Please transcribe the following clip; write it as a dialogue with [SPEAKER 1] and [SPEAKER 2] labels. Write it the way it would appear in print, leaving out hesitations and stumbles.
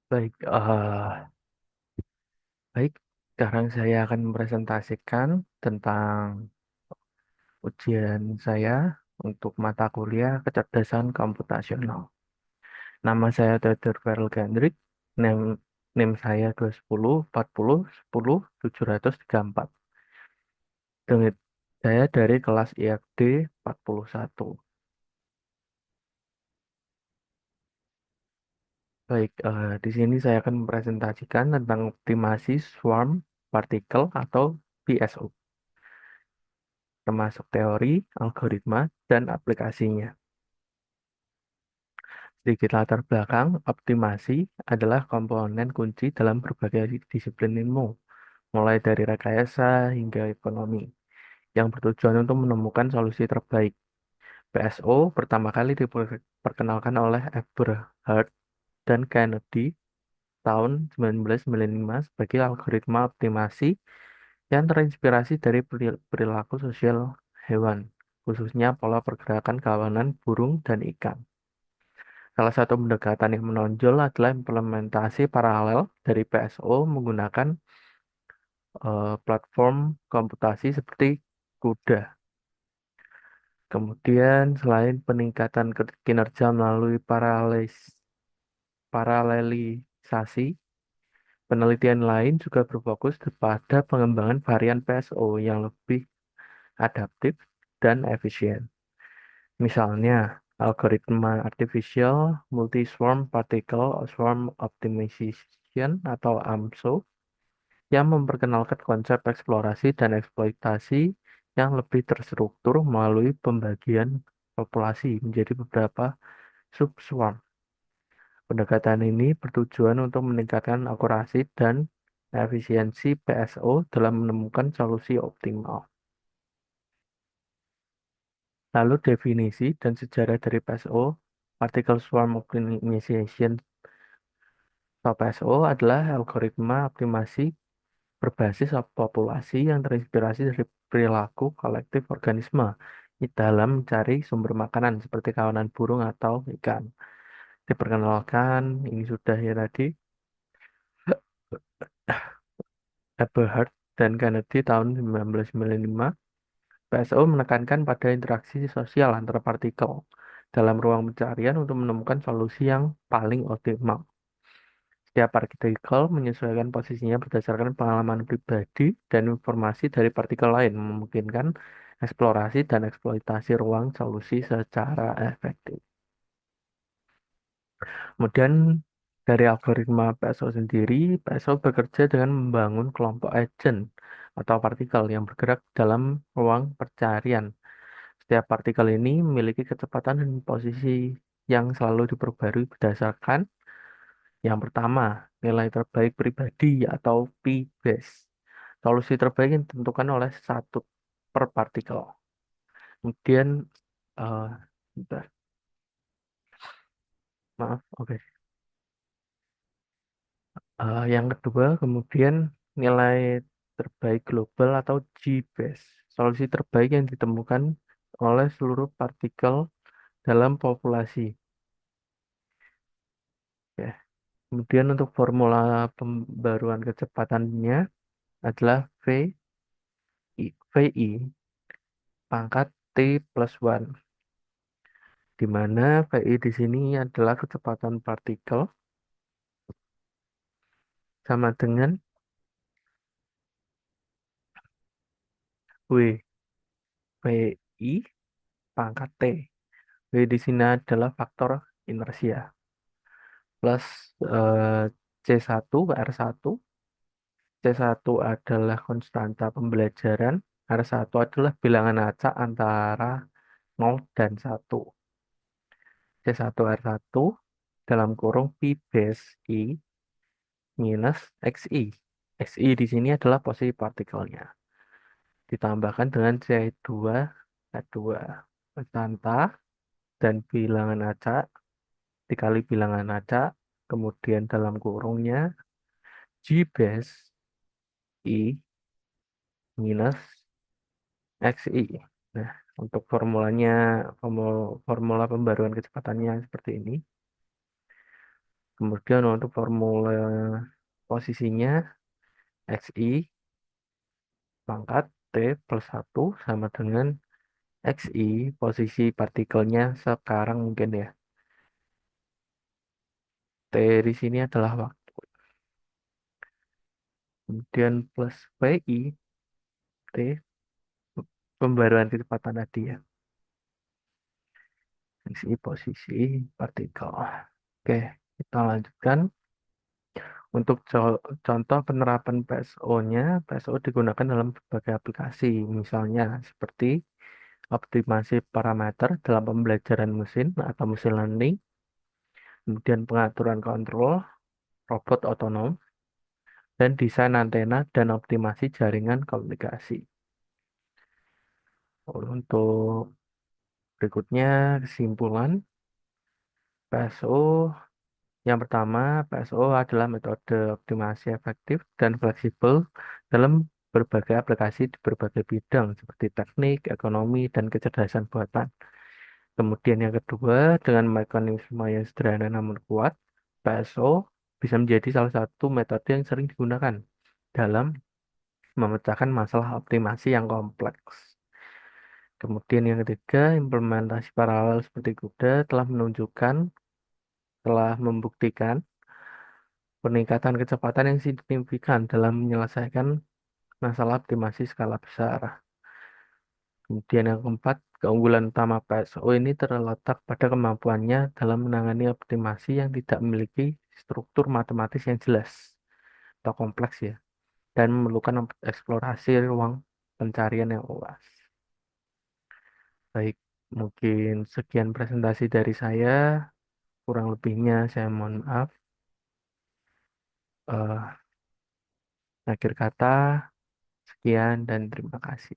[SPEAKER 1] Baik, baik. Sekarang saya akan mempresentasikan tentang ujian saya untuk mata kuliah kecerdasan komputasional. Nama saya Theodor Farel Gendrik. Name, name saya 210 40 10 734. Dengan saya dari kelas IFD 41. Baik, di sini saya akan mempresentasikan tentang optimasi swarm partikel atau PSO, termasuk teori, algoritma, dan aplikasinya. Sedikit latar belakang, optimasi adalah komponen kunci dalam berbagai disiplin ilmu, mulai dari rekayasa hingga ekonomi, yang bertujuan untuk menemukan solusi terbaik. PSO pertama kali diperkenalkan oleh Eberhard dan Kennedy tahun 1995 sebagai algoritma optimasi yang terinspirasi dari perilaku sosial hewan, khususnya pola pergerakan kawanan burung dan ikan. Salah satu pendekatan yang menonjol adalah implementasi paralel dari PSO menggunakan platform komputasi seperti CUDA. Kemudian, selain peningkatan kinerja melalui paralelisasi, penelitian lain juga berfokus pada pengembangan varian PSO yang lebih adaptif dan efisien. Misalnya, algoritma Artificial Multi-Swarm Particle Swarm Optimization atau AMSO yang memperkenalkan konsep eksplorasi dan eksploitasi yang lebih terstruktur melalui pembagian populasi menjadi beberapa subswarm. Pendekatan ini bertujuan untuk meningkatkan akurasi dan efisiensi PSO dalam menemukan solusi optimal. Lalu definisi dan sejarah dari PSO, Particle Swarm Optimization atau PSO adalah algoritma optimasi berbasis populasi yang terinspirasi dari perilaku kolektif organisme di dalam mencari sumber makanan seperti kawanan burung atau ikan. Diperkenalkan, ini sudah ya tadi, Eberhard dan Kennedy tahun 1995. PSO menekankan pada interaksi sosial antar partikel dalam ruang pencarian untuk menemukan solusi yang paling optimal. Setiap partikel menyesuaikan posisinya berdasarkan pengalaman pribadi dan informasi dari partikel lain, memungkinkan eksplorasi dan eksploitasi ruang solusi secara efektif. Kemudian dari algoritma PSO sendiri, PSO bekerja dengan membangun kelompok agent atau partikel yang bergerak dalam ruang pencarian. Setiap partikel ini memiliki kecepatan dan posisi yang selalu diperbarui berdasarkan yang pertama, nilai terbaik pribadi atau P-base. Solusi terbaik yang ditentukan oleh satu per partikel. Kemudian, eh bentar, maaf, oke. Yang kedua, kemudian nilai terbaik global atau G-base. Solusi terbaik yang ditemukan oleh seluruh partikel dalam populasi. Ya. Kemudian untuk formula pembaruan kecepatannya adalah VI pangkat T plus 1, di mana VI di sini adalah kecepatan partikel sama dengan W, VI pangkat T. W di sini adalah faktor inersia plus C1 R1. C1 adalah konstanta pembelajaran, R1 adalah bilangan acak antara 0 dan 1. C1 R1 dalam kurung P base I minus XI. XI di sini adalah posisi partikelnya. Ditambahkan dengan C2 R2. Konstanta dan bilangan acak dikali bilangan acak. Kemudian dalam kurungnya G base I minus XI. Nah, untuk formulanya, formula pembaruan kecepatannya seperti ini. Kemudian untuk formula posisinya XI pangkat T plus 1 sama dengan XI posisi partikelnya sekarang mungkin ya. T di sini adalah waktu. Kemudian plus PI T pembaruan kecepatan tadi ya. XI posisi partikel. Oke, kita lanjutkan. Untuk contoh penerapan PSO-nya, PSO digunakan dalam berbagai aplikasi, misalnya seperti optimasi parameter dalam pembelajaran mesin atau mesin learning, kemudian pengaturan kontrol, robot otonom, dan desain antena dan optimasi jaringan komunikasi. Untuk berikutnya kesimpulan, PSO yang pertama, PSO adalah metode optimasi efektif dan fleksibel dalam berbagai aplikasi di berbagai bidang seperti teknik, ekonomi, dan kecerdasan buatan. Kemudian yang kedua, dengan mekanisme yang sederhana namun kuat, PSO bisa menjadi salah satu metode yang sering digunakan dalam memecahkan masalah optimasi yang kompleks. Kemudian yang ketiga, implementasi paralel seperti kuda telah membuktikan peningkatan kecepatan yang signifikan dalam menyelesaikan masalah optimasi skala besar. Kemudian yang keempat, keunggulan utama PSO ini terletak pada kemampuannya dalam menangani optimasi yang tidak memiliki struktur matematis yang jelas atau kompleks ya, dan memerlukan eksplorasi ruang pencarian yang luas. Baik, mungkin sekian presentasi dari saya, kurang lebihnya saya mohon maaf. Eh, Akhir kata, sekian dan terima kasih.